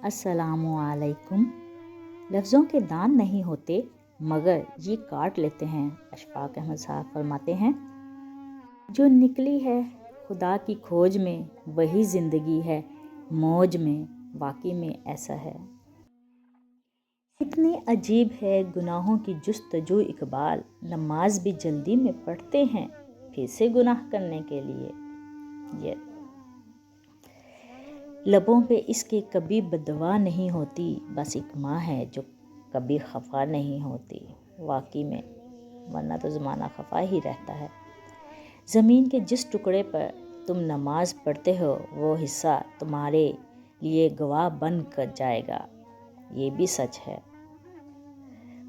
السلام علیکم۔ لفظوں کے دان نہیں ہوتے مگر یہ کاٹ لیتے ہیں۔ اشفاق احمد صاحب فرماتے ہیں، جو نکلی ہے خدا کی کھوج میں وہی زندگی ہے موج میں، واقعی میں ایسا ہے۔ اتنی عجیب ہے گناہوں کی جستجو اقبال، نماز بھی جلدی میں پڑھتے ہیں پھر سے گناہ کرنے کے لیے۔ یہ لبوں پہ اس کے کبھی بددعا نہیں ہوتی، بس ایک ماں ہے جو کبھی خفا نہیں ہوتی، واقعی میں، ورنہ تو زمانہ خفا ہی رہتا ہے۔ زمین کے جس ٹکڑے پر تم نماز پڑھتے ہو وہ حصہ تمہارے لیے گواہ بن کر جائے گا، یہ بھی سچ ہے۔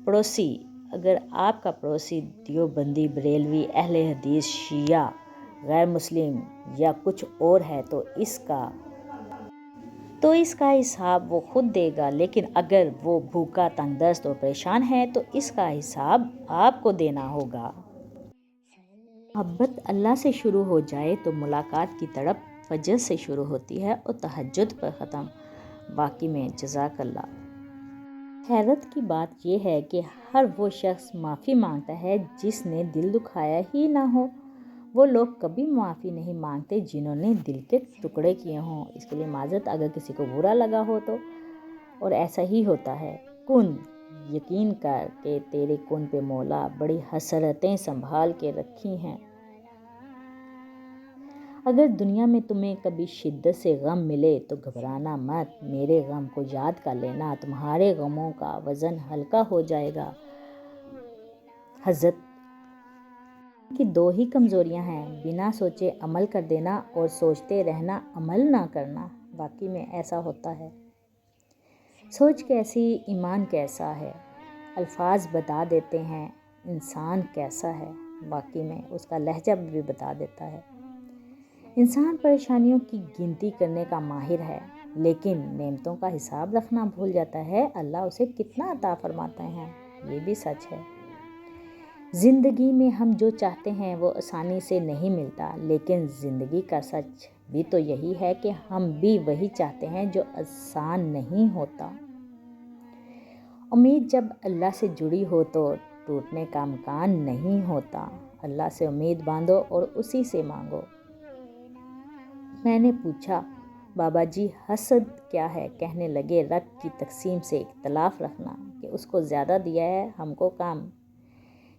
پڑوسی، اگر آپ کا پڑوسی دیوبندی، بریلوی، اہل حدیث، شیعہ، غیر مسلم یا کچھ اور ہے تو اس کا حساب وہ خود دے گا، لیکن اگر وہ بھوکا، تنگ دست اور پریشان ہے تو اس کا حساب آپ کو دینا ہوگا۔ محبت اللہ سے شروع ہو جائے تو ملاقات کی تڑپ فجر سے شروع ہوتی ہے اور تہجد پر ختم، واقعی میں جزاک اللہ۔ حیرت کی بات یہ ہے کہ ہر وہ شخص معافی مانگتا ہے جس نے دل دکھایا ہی نہ ہو، وہ لوگ کبھی معافی نہیں مانگتے جنہوں نے دل کے ٹکڑے کیے ہوں۔ اس کے لیے معذرت اگر کسی کو برا لگا ہو تو، اور ایسا ہی ہوتا ہے۔ کن، یقین کر کہ تیرے کن پہ مولا بڑی حسرتیں سنبھال کے رکھی ہیں۔ اگر دنیا میں تمہیں کبھی شدت سے غم ملے تو گھبرانا مت، میرے غم کو یاد کر لینا، تمہارے غموں کا وزن ہلکا ہو جائے گا۔ حضرت کی دو ہی کمزوریاں ہیں، بنا سوچے عمل کر دینا اور سوچتے رہنا عمل نہ کرنا، واقعی میں ایسا ہوتا ہے۔ سوچ کیسی ایمان کیسا ہے، الفاظ بتا دیتے ہیں انسان کیسا ہے، واقعی میں اس کا لہجہ بھی بتا دیتا ہے۔ انسان پریشانیوں کی گنتی کرنے کا ماہر ہے لیکن نعمتوں کا حساب رکھنا بھول جاتا ہے، اللہ اسے کتنا عطا فرماتے ہیں، یہ بھی سچ ہے۔ زندگی میں ہم جو چاہتے ہیں وہ آسانی سے نہیں ملتا، لیکن زندگی کا سچ بھی تو یہی ہے کہ ہم بھی وہی چاہتے ہیں جو آسان نہیں ہوتا۔ امید جب اللہ سے جڑی ہو تو ٹوٹنے کا امکان نہیں ہوتا۔ اللہ سے امید باندھو اور اسی سے مانگو۔ میں نے پوچھا، بابا جی حسد کیا ہے؟ کہنے لگے، رب کی تقسیم سے اختلاف رکھنا کہ اس کو زیادہ دیا ہے ہم کو کم۔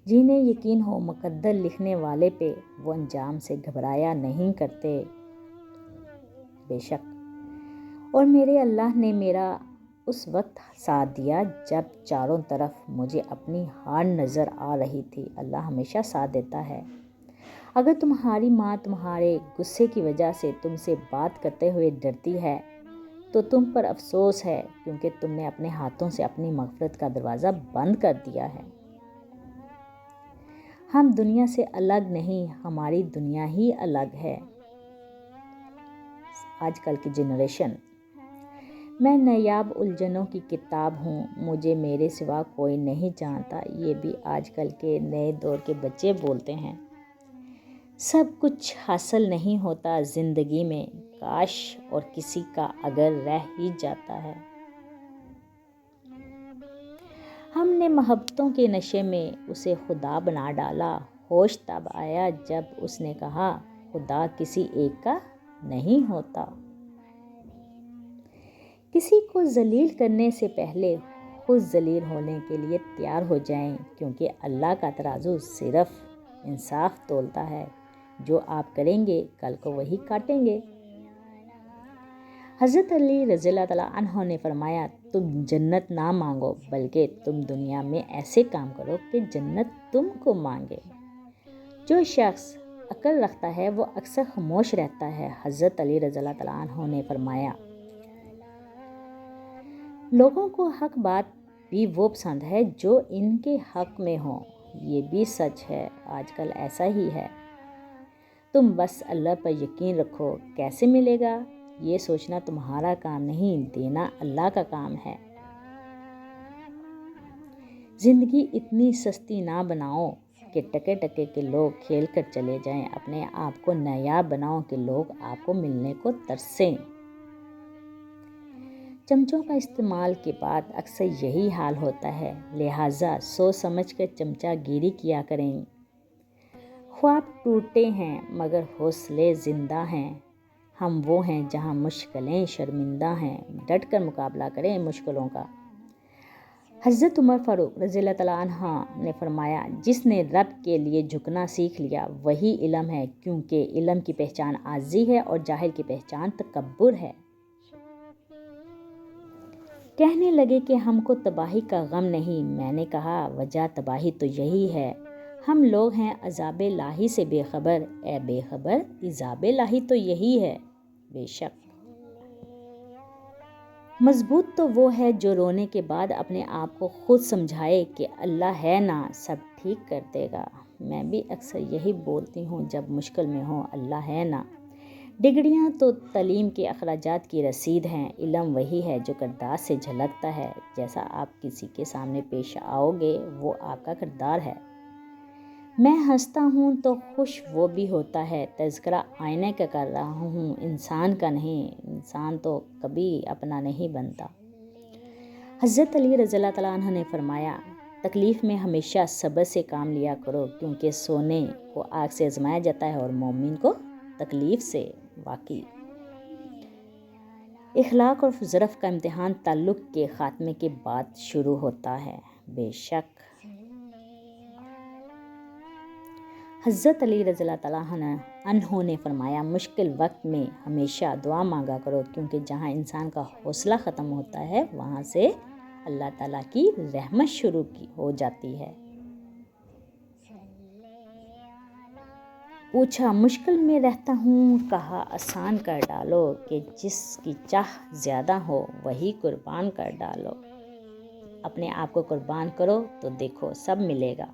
جنہیں یقین ہو مقدر لکھنے والے پہ، وہ انجام سے گھبرایا نہیں کرتے۔ بے شک، اور میرے اللہ نے میرا اس وقت ساتھ دیا جب چاروں طرف مجھے اپنی ہار نظر آ رہی تھی۔ اللہ ہمیشہ ساتھ دیتا ہے۔ اگر تمہاری ماں تمہارے غصے کی وجہ سے تم سے بات کرتے ہوئے ڈرتی ہے تو تم پر افسوس ہے، کیونکہ تم نے اپنے ہاتھوں سے اپنی مغفرت کا دروازہ بند کر دیا ہے۔ ہم دنیا سے الگ نہیں، ہماری دنیا ہی الگ ہے۔ آج کل کی جنریشن، میں نایاب الجھنوں کی کتاب ہوں، مجھے میرے سوا کوئی نہیں جانتا، یہ بھی آج کل کے نئے دور کے بچے بولتے ہیں۔ سب کچھ حاصل نہیں ہوتا زندگی میں، کاش اور کسی کا اگر رہ ہی جاتا ہے۔ ہم نے محبتوں کے نشے میں اسے خدا بنا ڈالا، ہوش تب آیا جب اس نے کہا خدا کسی ایک کا نہیں ہوتا۔ کسی کو ذلیل کرنے سے پہلے خود ذلیل ہونے کے لیے تیار ہو جائیں، کیونکہ اللہ کا ترازو صرف انصاف تولتا ہے، جو آپ کریں گے کل کو وہی کاٹیں گے۔ حضرت علی رضی اللہ تعالیٰ عنہ نے فرمایا، تم جنت نہ مانگو بلکہ تم دنیا میں ایسے کام کرو کہ جنت تم کو مانگے۔ جو شخص عقل رکھتا ہے وہ اکثر خاموش رہتا ہے۔ حضرت علی رضی اللہ تعالیٰ عنہ نے فرمایا، لوگوں کو حق بات بھی وہ پسند ہے جو ان کے حق میں ہو، یہ بھی سچ ہے، آج کل ایسا ہی ہے۔ تم بس اللہ پر یقین رکھو، کیسے ملے گا یہ سوچنا تمہارا کام نہیں، دینا اللہ کا کام ہے۔ زندگی اتنی سستی نہ بناؤ کہ ٹکے ٹکے کے لوگ کھیل کر چلے جائیں، اپنے آپ کو نایاب بناؤ کہ لوگ آپ کو ملنے کو ترسیں۔ چمچوں کا استعمال کے بعد اکثر یہی حال ہوتا ہے، لہٰذا سوچ سمجھ کر چمچہ گیری کیا کریں۔ خواب ٹوٹے ہیں مگر حوصلے زندہ ہیں، ہم وہ ہیں جہاں مشکلیں شرمندہ ہیں، ڈٹ کر مقابلہ کریں مشکلوں کا۔ حضرت عمر فاروق رضی اللہ تعالیٰ عنہ نے فرمایا، جس نے رب کے لیے جھکنا سیکھ لیا وہی علم ہے، کیونکہ علم کی پہچان عاجزی ہے اور جاہل کی پہچان تکبر ہے۔ کہنے لگے کہ ہم کو تباہی کا غم نہیں، میں نے کہا وجہ تباہی تو یہی ہے، ہم لوگ ہیں عذاب الہی سے بے خبر، اے بے خبر عذاب الہی تو یہی ہے۔ بے شک مضبوط تو وہ ہے جو رونے کے بعد اپنے آپ کو خود سمجھائے کہ اللہ ہے نا، سب ٹھیک کر دے گا۔ میں بھی اکثر یہی بولتی ہوں جب مشکل میں ہوں، اللہ ہے نا۔ ڈگریاں تو تعلیم کے اخراجات کی رسید ہیں، علم وہی ہے جو کردار سے جھلکتا ہے، جیسا آپ کسی کے سامنے پیش آؤ گے وہ آپ کا کردار ہے۔ میں ہنستا ہوں تو خوش وہ بھی ہوتا ہے، تذکرہ آئینے کا کر رہا ہوں، انسان کا نہیں، انسان تو کبھی اپنا نہیں بنتا۔ حضرت علی رضی اللہ تعالیٰ عنہ نے فرمایا، تکلیف میں ہمیشہ صبر سے کام لیا کرو، کیونکہ سونے کو آگ سے آزمایا جاتا ہے اور مومن کو تکلیف سے۔ واقعی اخلاق اور ظرف کا امتحان تعلق کے خاتمے کے بعد شروع ہوتا ہے۔ بے شک حضرت علی رضی اللہ تعالیٰ عنہ نے فرمایا، مشکل وقت میں ہمیشہ دعا مانگا کرو، کیونکہ جہاں انسان کا حوصلہ ختم ہوتا ہے وہاں سے اللہ تعالیٰ کی رحمت شروع ہو جاتی ہے۔ پوچھا مشکل میں رہتا ہوں، کہا آسان کر ڈالو کہ جس کی چاہ زیادہ ہو وہی قربان کر ڈالو۔ اپنے آپ کو قربان کرو تو دیکھو سب ملے گا۔